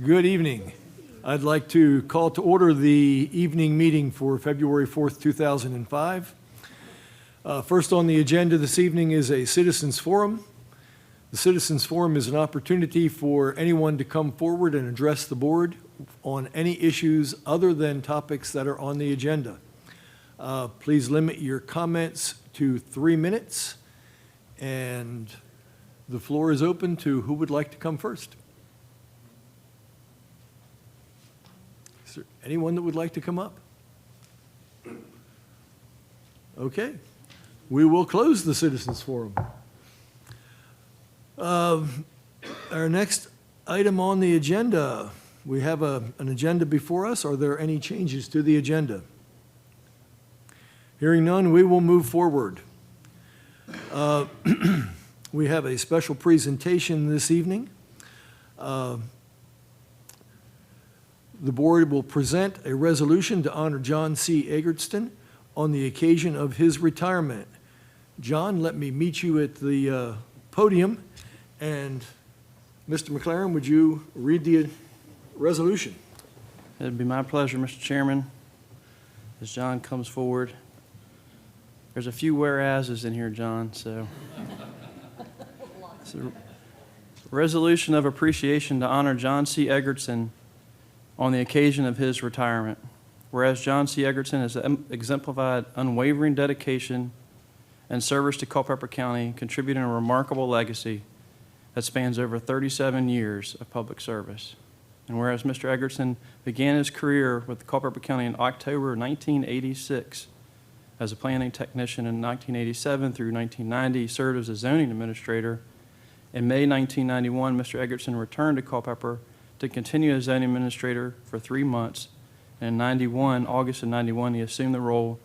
Good evening. I'd like to call to order the evening meeting for February 4th, 2005. First on the agenda this evening is a citizens forum. The citizens forum is an opportunity for anyone to come forward and address the board on any issues other than topics that are on the agenda. Please limit your comments to 3 minutes, and the floor is open to who would like to come first. Is there anyone that would like to come up? Okay, we will close the citizens forum. Our next item on the agenda, we have an agenda before us. Are there any changes to the agenda? Hearing none, we will move forward. We have a special presentation this evening. The board will present a resolution to honor John C. Egerton on the occasion of his retirement. John, let me meet you at the podium. And Mr. McLaren, would you read the resolution? It'd be my pleasure, Mr. Chairman, as John comes forward. There's a few whereases in here, John, so. It's a resolution of appreciation to honor John C. Egerton on the occasion of his retirement. Whereas John C. Egerton has exemplified unwavering dedication and service to Culpeper County, contributing a remarkable legacy that spans over 37 years of public service. And whereas Mr. Egerton began his career with Culpeper County in October 1986 as a planning technician, in 1987 through 1990, he served as a zoning administrator. In May 1991, Mr. Egerton returned to Culpeper to continue as zoning administrator for 3 months. And in August of 91, he assumed the role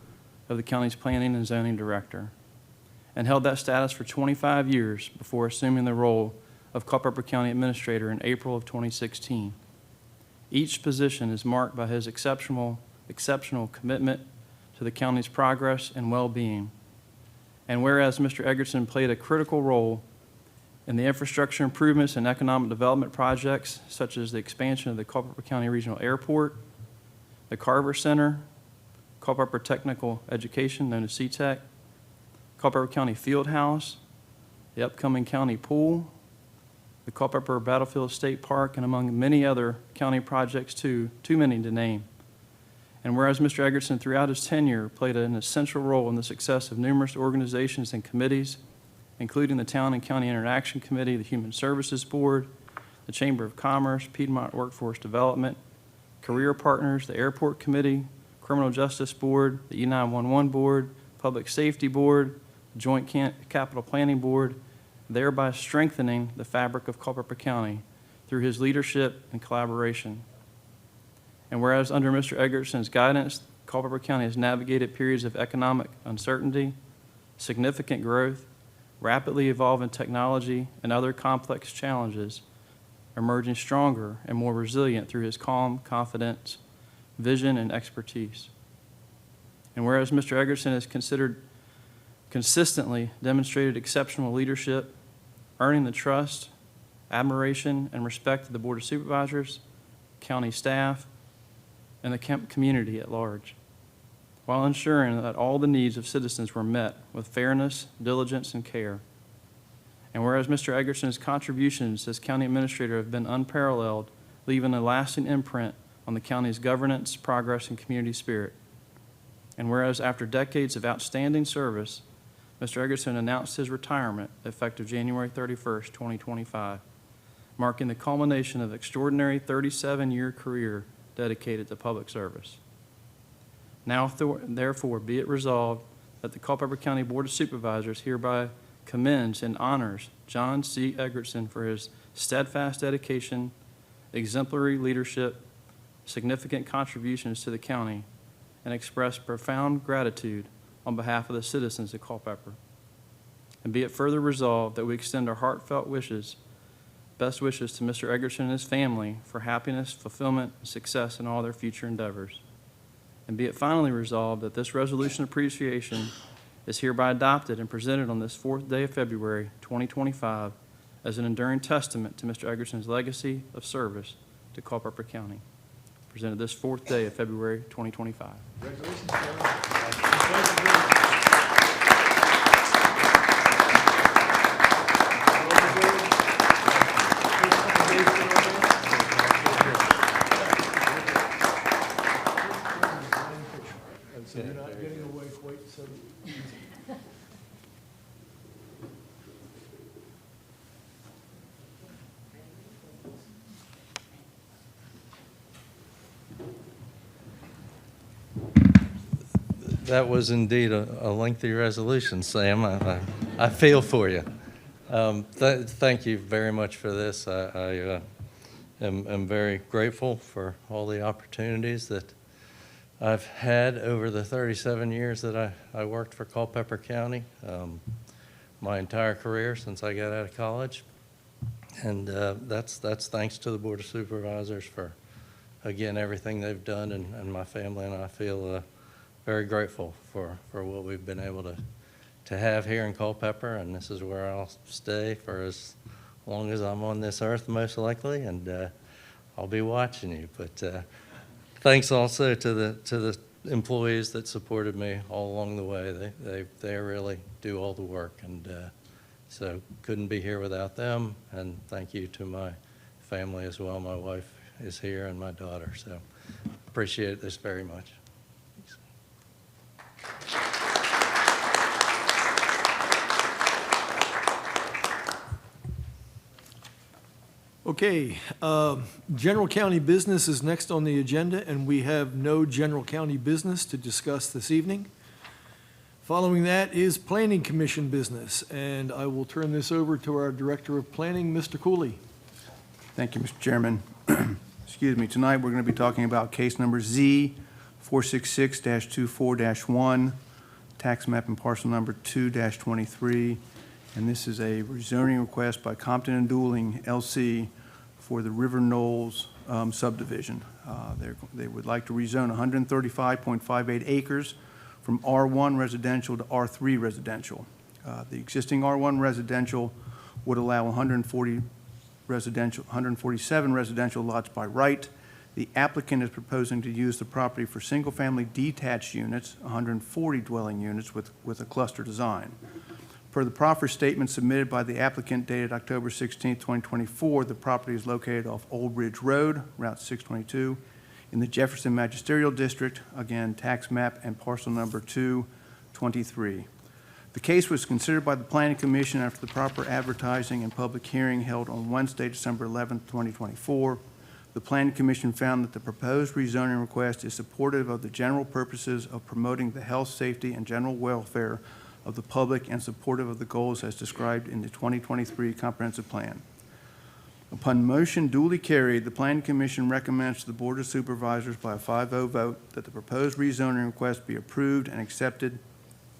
of the county's planning and zoning director and held that status for 25 years before assuming the role of Culpeper County administrator in April of 2016. Each position is marked by his exceptional commitment to the county's progress and well-being. And whereas Mr. Egerton played a critical role in the infrastructure improvements and economic development projects, such as the expansion of the Culpeper County Regional Airport, the Carver Center, Culpeper Technical Education, known as CTEC, Culpeper County Fieldhouse, the upcoming county pool, the Culpeper Battlefield State Park, and among many other county projects too many to name. And whereas Mr. Egerton, throughout his tenure, played an essential role in the success of numerous organizations and committees, including the Town and County Interaction Committee, the Human Services Board, the Chamber of Commerce, Piedmont Workforce Development, Career Partners, the Airport Committee, Criminal Justice Board, the E911 Board, Public Safety Board, the Joint Capital Planning Board, thereby strengthening the fabric of Culpeper County through his leadership and collaboration. And whereas under Mr. Egerton's guidance, Culpeper County has navigated periods of economic uncertainty, significant growth, rapidly evolving technology, and other complex challenges, emerging stronger and more resilient through his calm confidence, vision, and expertise. And whereas Mr. Egerton has consistently demonstrated exceptional leadership, earning the trust, admiration, and respect of the Board of Supervisors, county staff, and the community at large, while ensuring that all the needs of citizens were met with fairness, diligence, and care. And whereas Mr. Egerton's contributions as county administrator have been unparalleled, leaving a lasting imprint on the county's governance, progress, and community spirit. And whereas after decades of outstanding service, Mr. Egerton announced his retirement effective January 31st, 2025, marking the culmination of an extraordinary 37-year career dedicated to public service. Now, therefore, be it resolved that the Culpeper County Board of Supervisors hereby commends and honors John C. Egerton for his steadfast dedication, exemplary leadership, significant contributions to the county, and express profound gratitude on behalf of the citizens of Culpeper. And be it further resolved that we extend our heartfelt best wishes to Mr. Egerton and his family for happiness, fulfillment, and success in all their future endeavors. And be it finally resolved that this resolution of appreciation is hereby adopted and presented on this 4th day of February, 2025, as an enduring testament to Mr. Egerton's legacy of service to Culpeper County. Presented this 4th day of February 2025. Congratulations, Chairman. So you're not getting away quite so easy. That was indeed a lengthy resolution, Sam. I feel for you. Thank you very much for this. I am very grateful for all the opportunities that I've had over the 37 years that I worked for Culpeper County, my entire career since I got out of college. And that's thanks to the Board of Supervisors for, again, everything they've done, and my family and I feel very grateful for what we've been able to have here in Culpeper, and this is where I'll stay for as long as I'm on this earth, most likely, and I'll be watching you. But thanks also to the employees that supported me all along the way. They really do all the work, and so couldn't be here without them. And thank you to my family as well. My wife is here and my daughter, so appreciate this very much. Okay, general county business is next on the agenda, and we have no general county business to discuss this evening. Following that is planning commission business, and I will turn this over to our director of planning, Mr. Cooley. Thank you, Mr. Chairman. Excuse me. Tonight, we're going to be talking about case number Z 466-24-1, tax map and parcel number 2-23. And this is a rezoning request by Compton and Dooling, LC, for the River Knolls subdivision. They would like to rezone 135.58 acres from R1 residential to R3 residential. The existing R1 residential would allow 147 residential lots by right. The applicant is proposing to use the property for single-family detached units, 140 dwelling units with a cluster design. Per the proffer statement submitted by the applicant dated October 16, 2024, the property is located off Old Bridge Road, Route 622, in the Jefferson Magisterial District, again, tax map and parcel number 223. The case was considered by the Planning Commission after the proper advertising and public hearing held on Wednesday, December 11, 2024. The Planning Commission found that the proposed rezoning request is supportive of the general purposes of promoting the health, safety, and general welfare of the public and supportive of the goals as described in the 2023 Comprehensive Plan. Upon motion duly carried, the Planning Commission recommends to the Board of Supervisors by a 5-0 vote that the proposed rezoning request be approved and accepted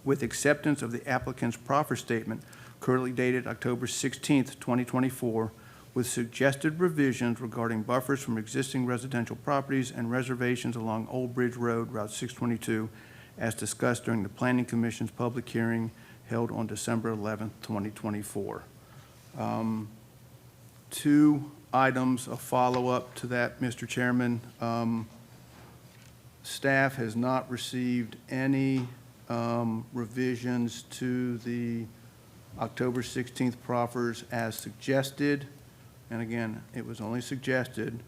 with acceptance of the applicant's proffer statement currently dated October 16, 2024, with suggested revisions regarding buffers from existing residential properties and reservations along Old Bridge Road, Route 622, as discussed during the Planning Commission's public hearing held on December 11, 2024. Two items of follow-up to that, Mr. Chairman. Staff has not received any revisions to the October 16th proffers as suggested. And again, it was only suggested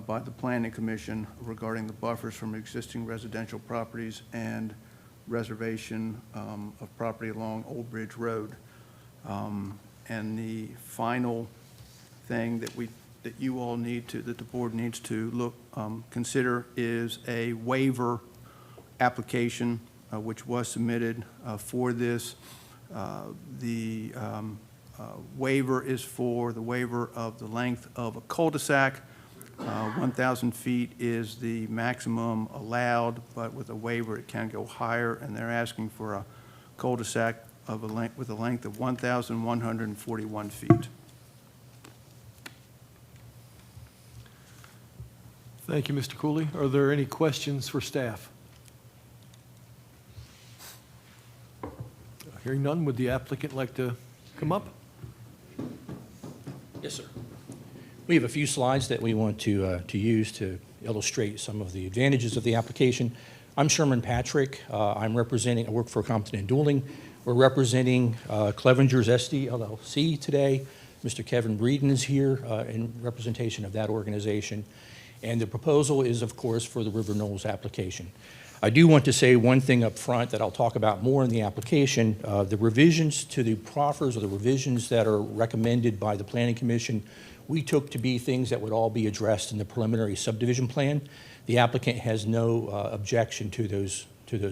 by the Planning Commission regarding the buffers from existing residential properties and reservation of property along Old Bridge Road. And the final thing that you all need to, that the board needs to consider is a waiver application which was submitted for this. The waiver is for the waiver of the length of a cul-de-sac. 1,000 feet is the maximum allowed, but with a waiver it can go higher, and they're asking for a cul-de-sac with a length of 1,141 feet. Thank you, Mr. Cooley. Are there any questions for staff? Hearing none, would the applicant like to come up? Yes, sir. We have a few slides that we want to use to illustrate some of the advantages of the application. I'm Sherman Patrick. I work for Compton and Dueling. We're representing Clevenger's SD LLC today. Mr. Kevin Breeden is here in representation of that organization. And the proposal is, of course, for the River Knolls application. I do want to say one thing up front that I'll talk about more in the application. The revisions to the proffers, or the revisions that are recommended by the Planning Commission, we took to be things that would all be addressed in the preliminary subdivision plan. The applicant has no objection to those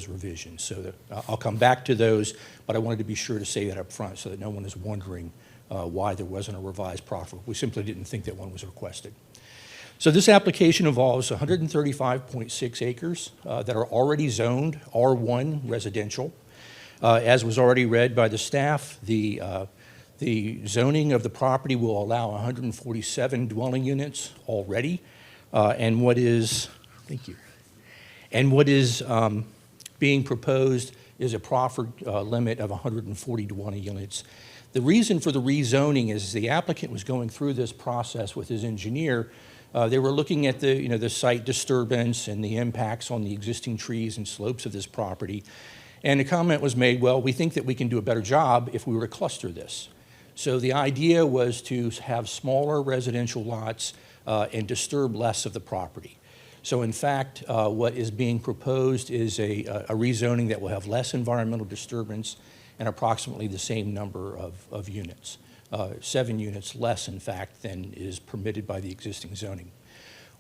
revisions. So I'll come back to those, but I wanted to be sure to say that up front so that no one is wondering why there wasn't a revised proffer. We simply didn't think that one was requested. So this application involves 135.6 acres that are already zoned R1 residential. As was already read by the staff, the zoning of the property will allow 147 dwelling units already. And what is being proposed is a proffered limit of 140 dwelling units. The reason for the rezoning is the applicant was going through this process with his engineer. They were looking at the site disturbance and the impacts on the existing trees and slopes of this property. And a comment was made, well, we think that we can do a better job if we were to cluster this. So the idea was to have smaller residential lots and disturb less of the property. So in fact, what is being proposed is a rezoning that will have less environmental disturbance and approximately the same number of units. 7 units less, in fact, than is permitted by the existing zoning.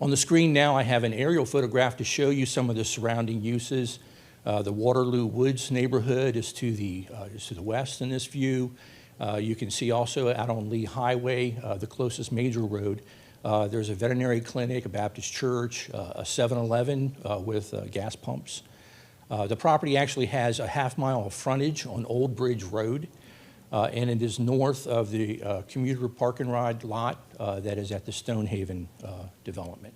On the screen now, I have an aerial photograph to show you some of the surrounding uses. The Waterloo Woods neighborhood is to the west in this view. You can see also out on Lee Highway, the closest major road, there's a veterinary clinic, a Baptist church, a 7-Eleven with gas pumps. The property actually has a half-mile of frontage on Old Bridge Road. And it is north of the commuter park and ride lot that is at the Stonehaven development.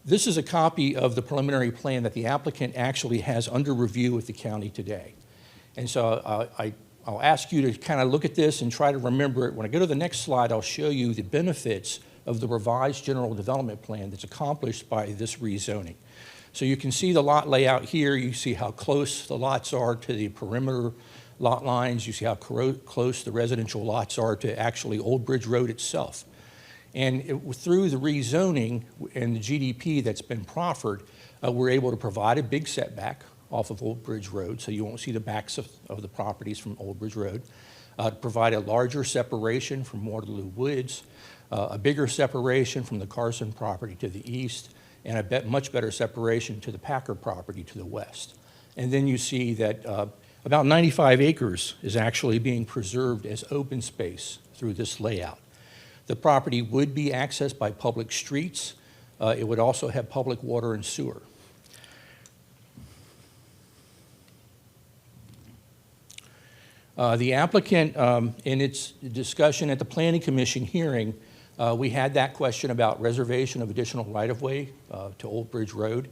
This is a copy of the preliminary plan that the applicant actually has under review with the county today. And so I'll ask you to kind of look at this and try to remember it. When I go to the next slide, I'll show you the benefits of the revised general development plan that's accomplished by this rezoning. So you can see the lot layout here. You see how close the lots are to the perimeter lot lines. You see how close the residential lots are to actually Old Bridge Road itself. And through the rezoning and the GDP that's been proffered, we're able to provide a big setback off of Old Bridge Road, so you won't see the backs of the properties from Old Bridge Road. Provide a larger separation from Waterloo Woods, a bigger separation from the Carson property to the east, and a much better separation to the Packer property to the west. And then you see that about 95 acres is actually being preserved as open space through this layout. The property would be accessed by public streets. It would also have public water and sewer. The applicant, in its discussion at the Planning Commission hearing, we had that question about reservation of additional right-of-way to Old Bridge Road,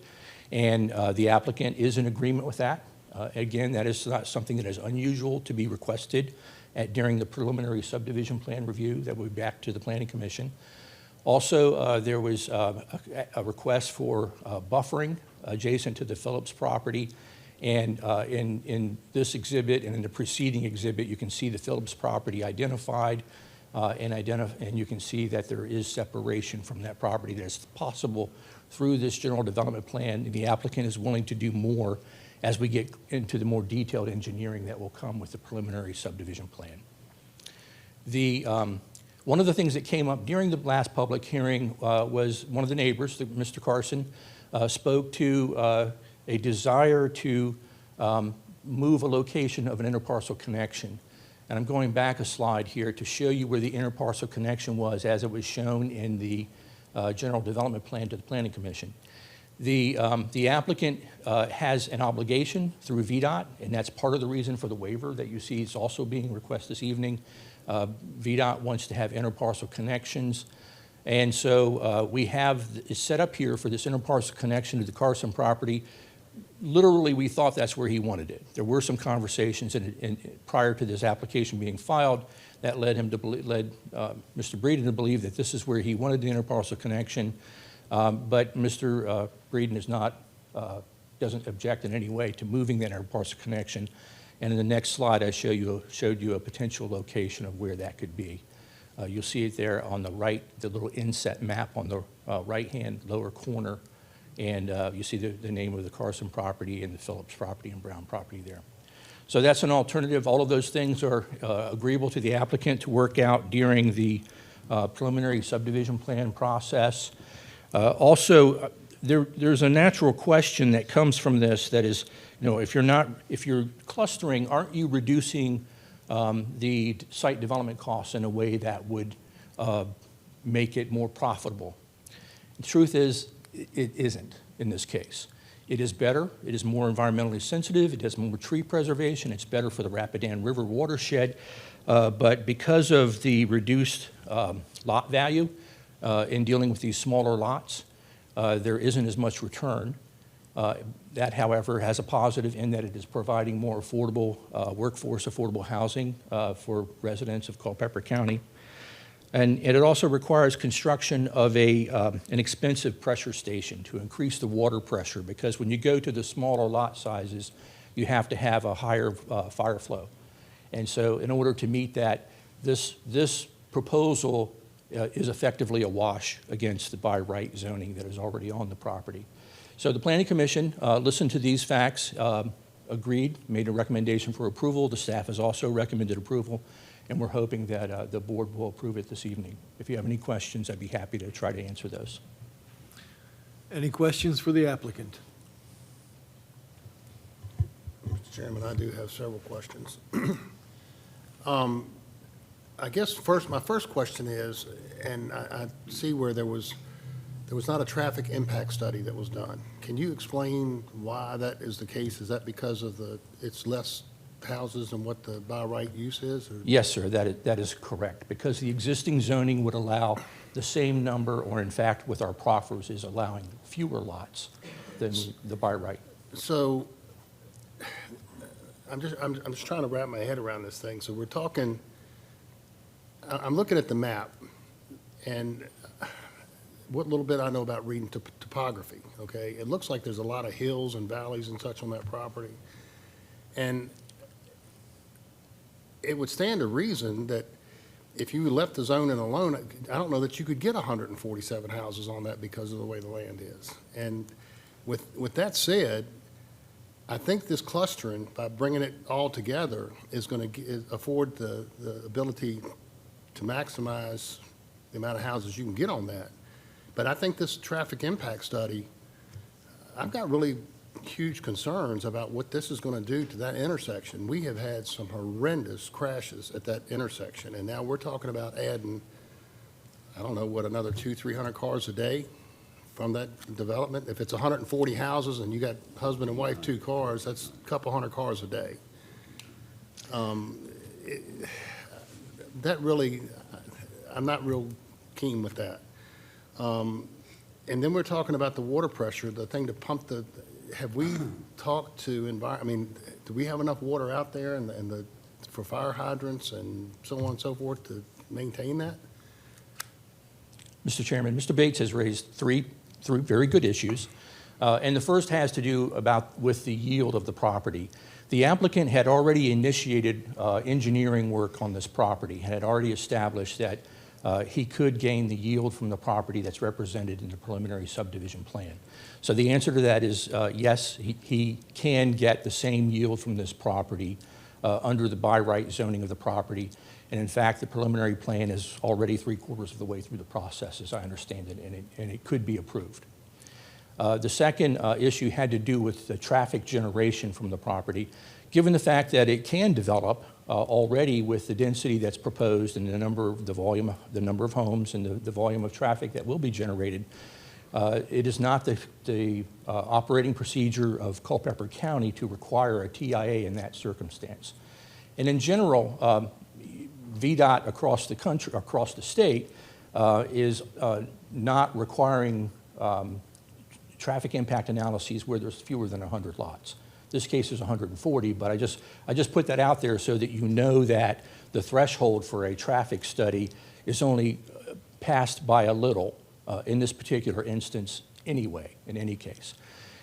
and the applicant is in agreement with that. Again, that is not something that is unusual to be requested during the preliminary subdivision plan review that will be back to the Planning Commission. Also, there was a request for buffering adjacent to the Phillips property. And in this exhibit and in the preceding exhibit, you can see the Phillips property identified, and you can see that there is separation from that property that is possible through this general development plan. The applicant is willing to do more as we get into the more detailed engineering that will come with the preliminary subdivision plan. One of the things that came up during the last public hearing was one of the neighbors, Mr. Carson, spoke to a desire to move a location of an interparcel connection. And I'm going back a slide here to show you where the interparcel connection was as it was shown in the general development plan to the Planning Commission. The applicant has an obligation through VDOT, and that's part of the reason for the waiver that you see is also being requested this evening. VDOT wants to have interparcel connections. And so we have it set up here for this interparcel connection to the Carson property. literally, we thought that's where he wanted it. There were some conversations prior to this application being filed that led Mr. Breeden to believe that this is where he wanted the interparcel connection. But Mr. Breeden is not, doesn't object in any way to moving that interparcel connection. And in the next slide, I showed you a potential location of where that could be. You'll see it there on the right, the little inset map on the right-hand lower corner. And you see the name of the Carson property and the Phillips property and Brown property there. So that's an alternative. All of those things are agreeable to the applicant to work out during the preliminary subdivision plan process. Also, there's a natural question that comes from this that is, if you're clustering, aren't you reducing the site development costs in a way that would make it more profitable? The truth is, it isn't in this case. It is better, it is more environmentally sensitive, it does more tree preservation, it's better for the Rapidan River watershed, but because of the reduced lot value in dealing with these smaller lots, there isn't as much return. That, however, has a positive in that it is providing more affordable workforce, affordable housing for residents of Culpeper County. And it also requires construction of an expensive pressure station to increase the water pressure, because when you go to the smaller lot sizes, you have to have a higher fire flow. And so in order to meet that, this proposal is effectively a wash against the by right zoning that is already on the property. So the Planning Commission listened to these facts, agreed, made a recommendation for approval. The staff has also recommended approval, and we're hoping that the board will approve it this evening. If you have any questions, I'd be happy to try to answer those. Any questions for the applicant? Mr. Chairman, I do have several questions. I guess my first question is, and I see where there was not a traffic impact study that was done. Can you explain why that is the case? Is that because of it's less houses than what the by right use is? Or? Yes, sir, that is correct. Because the existing zoning would allow the same number, or in fact, with our proffers, is allowing fewer lots than the by right. So I'm just trying to wrap my head around this thing. So we're talking, I'm looking at the map, and what little bit I know about reading topography, okay? It looks like there's a lot of hills and valleys and such on that property. And it would stand to reason that if you left the zoning alone, I don't know that you could get 147 houses on that because of the way the land is. And with that said, I think this clustering, by bringing it all together, is going to afford the ability to maximize the amount of houses you can get on that. But I think this traffic impact study, I've got really huge concerns about what this is going to do to that intersection. We have had some horrendous crashes at that intersection, and now we're talking about adding, I don't know, what, another 200-300 cars a day from that development. If it's 140 houses and you got husband and wife, 2 cars, that's a couple hundred cars a day. That really, I'm not real keen with that. And then we're talking about the water pressure, the thing to pump the, have we talked to, I mean, do we have enough water out there and for fire hydrants and so on and so forth to maintain that? Mr. Chairman, Mr. Bates has raised three very good issues. And the first has to do with the yield of the property. The applicant had already initiated engineering work on this property, had already established that he could gain the yield from the property that's represented in the preliminary subdivision plan. So the answer to that is yes, he can get the same yield from this property under the by right zoning of the property. And in fact, the preliminary plan is already 3/4 of the way through the process, as I understand it, and it could be approved. The second issue had to do with the traffic generation from the property. Given the fact that it can develop already with the density that's proposed and the volume of homes and the volume of traffic that will be generated, it is not the operating procedure of Culpeper County to require a TIA in that circumstance. And in general, VDOT across the country, across the state, is not requiring traffic impact analyses where there's fewer than 100 lots. This case is 140, but I just put that out there so that you know that the threshold for a traffic study is only passed by a little in this particular instance anyway, in any case.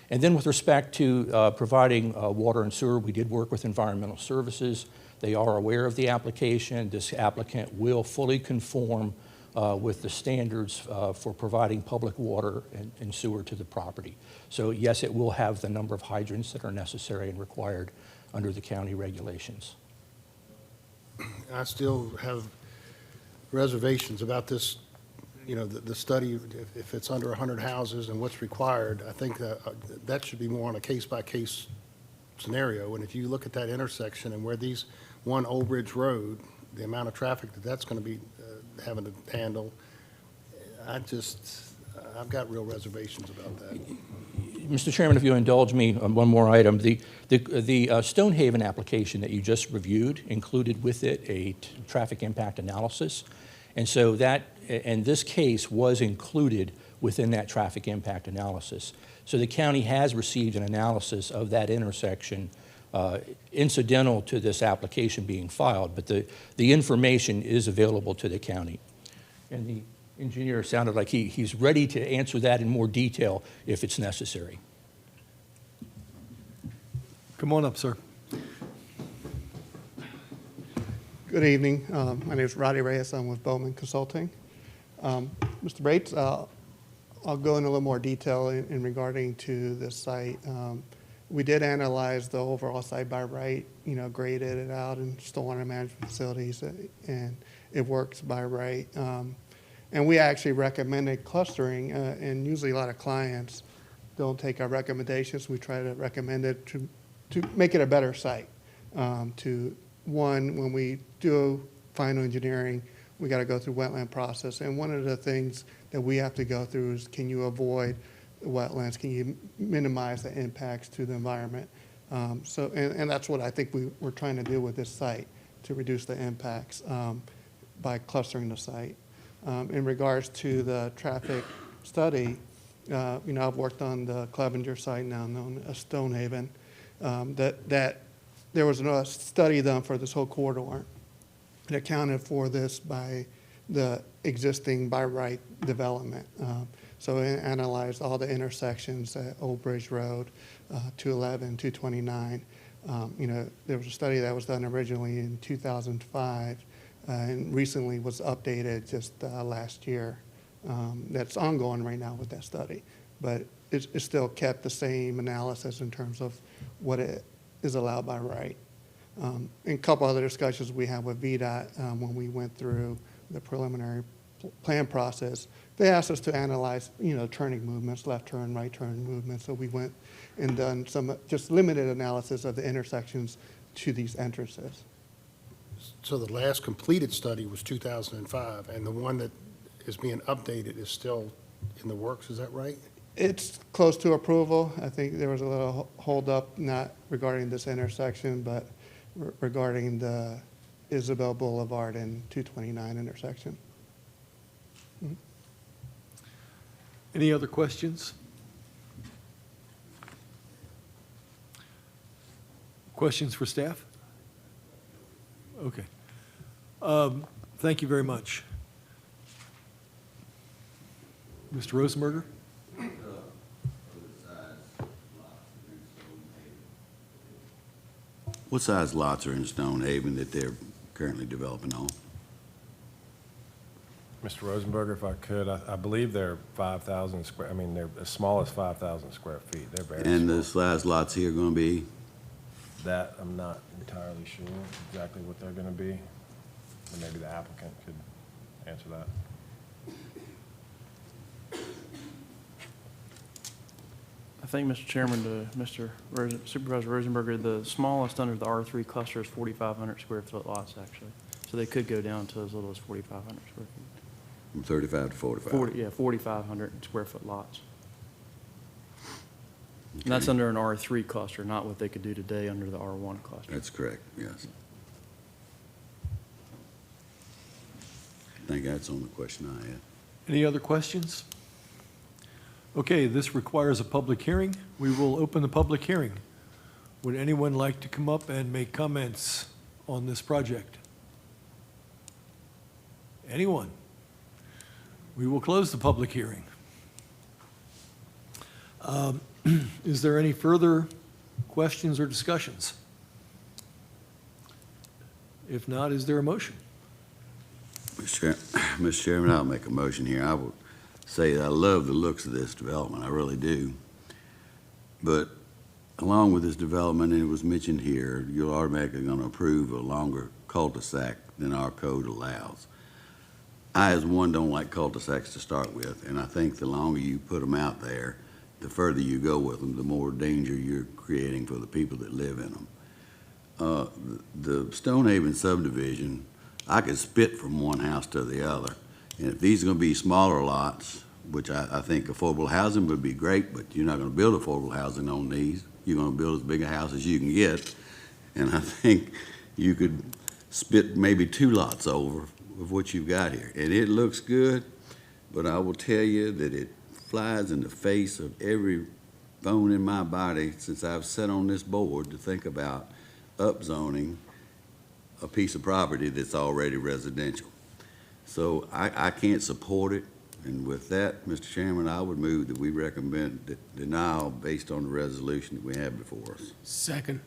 And then with respect to providing water and sewer, we did work with Environmental Services. They are aware of the application. This applicant will fully conform with the standards for providing public water and sewer to the property. So yes, it will have the number of hydrants that are necessary and required under the county regulations. I still have reservations about this, you know, the study, if it's under 100 houses and what's required. I think that should be more on a case-by-case scenario. And if you look at that intersection and where these, one Old Bridge Road, the amount of traffic that's going to be having to handle, I've got real reservations about that. Mr. Chairman, if you indulge me on one more item, the Stonehaven application that you just reviewed included with it a traffic impact analysis. And so that, and this case was included within that traffic impact analysis. So the county has received an analysis of that intersection incidental to this application being filed, but the information is available to the county. And the engineer sounded like he's ready to answer that in more detail if it's necessary. Come on up, sir. Good evening. My name is Roddy Reyes. I'm with Bowman Consulting. Mr. Bates, I'll go into a little more detail in regarding to this site. We did analyze the overall site by right, you know, graded it out in stormwater management facilities, and it works by right. And we actually recommended clustering, and usually a lot of clients don't take our recommendations. We try to recommend it to make it a better site. When we do final engineering, we got to go through wetland process. And one of the things that we have to go through is, can you avoid wetlands? Can you minimize the impacts to the environment? And that's what I think we're trying to do with this site, to reduce the impacts by clustering the site. In regards to the traffic study, you know, I've worked on the Clevenger site, now known as Stonehaven, that there was a study done for this whole corridor. It accounted for this by the existing by right development. So it analyzed all the intersections at Old Bridge Road, 211, 229. You know, there was a study that was done originally in 2005 and recently was updated just last year. That's ongoing right now with that study, but it still kept the same analysis in terms of what it is allowed by right. And a couple other discussions we had with VDOT when we went through the preliminary plan process. They asked us to analyze, you know, turning movements, left turn, right turn movements. So we went and done some just limited analysis of the intersections to these entrances. So the last completed study was 2005, and the one that is being updated is still in the works, is that right? It's close to approval. I think there was a little holdup, not regarding this intersection, but regarding the Isabel Boulevard and 229 intersection. Mm-hmm. Any other questions? Questions for staff? Okay. Thank you very much. Mr. Rosenberger? What size lots are in Stonehaven that they're currently developing on? Mr. Rosenberger, if I could, I believe they're 5,000 square, I mean, they're as small as 5,000 square feet. They're very And small. the size lots here going to be? That, I'm not entirely sure exactly what they're going to be. And maybe the applicant could answer that. I think, Mr. Chairman, to Supervisor Rosenberger, the smallest under the R3 cluster is 4,500 square foot lots, actually. So they could go down to as little as 4,500 square feet. From 35 to 45? 4,500 square foot lots. And that's under an R3 cluster, not what they could do today under the R1 cluster. That's correct, yes. I think that's the only question I had. Any other questions? Okay, this requires a public hearing. We will open the public hearing. Would anyone like to come up and make comments on this project? Anyone? We will close the public hearing. Is there any further questions or discussions? If not, is there a motion? Mr. Chairman, I'll make a motion here. I would say that I love the looks of this development, I really do. But along with this development, and it was mentioned here, you're automatically going to approve a longer cul-de-sac than our code allows. I, as one, don't like cul-de-sacs to start with, and I think the longer you put them out there, the further you go with them, the more danger you're creating for the people that live in them. The Stonehaven subdivision, I could spit from one house to the other. And if these are going to be smaller lots, which I think affordable housing would be great, but you're not going to build affordable housing on these. You're going to build as big a house as you can get. And I think you could spit maybe 2 lots over of what you've got here. And it looks good, but I will tell you that it flies in the face of every bone in my body since I've sat on this board to think about upzoning a piece of property that's already residential. So I can't support it. And with that, Mr. Chairman, I would move that we recommend denial based on the resolution that we have before us. Second.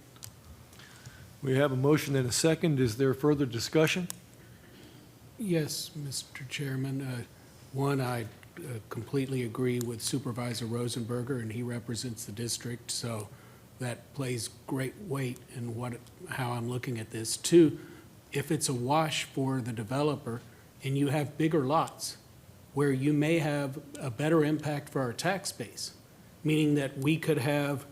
We have a motion and a second. Is there further discussion? Yes, Mr. Chairman. One, I completely agree with Supervisor Rosenberger, and he represents the district, so that plays great weight in how I'm looking at this. Two, if it's a wash for the developer and you have bigger lots where you may have a better impact for our tax base, meaning that we could have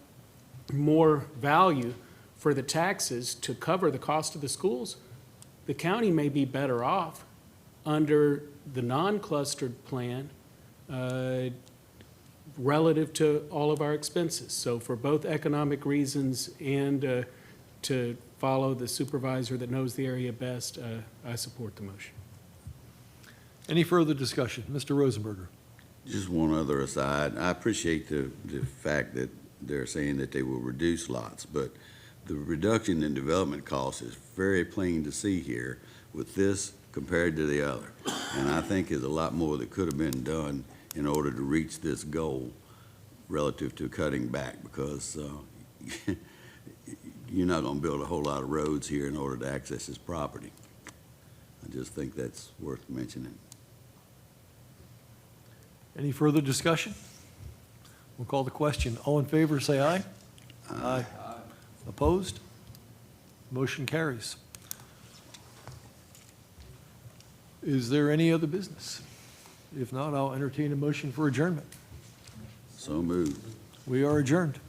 more value for the taxes to cover the cost of the schools, the county may be better off under the non-clustered plan relative to all of our expenses. So for both economic reasons and to follow the supervisor that knows the area best, I support the motion. Any further discussion? Mr. Rosenberger. Just one other aside. I appreciate the fact that they're saying that they will reduce lots, but the reduction in development costs is very plain to see here with this compared to the other. And I think there's a lot more that could have been done in order to reach this goal relative to cutting back, because you're not going to build a whole lot of roads here in order to access this property. I just think that's worth mentioning. Any further discussion? We'll call the question. All in favor, say aye. Aye. Opposed? Motion carries. Is there any other business? If not, I'll entertain a motion for adjournment. So moved. We are adjourned.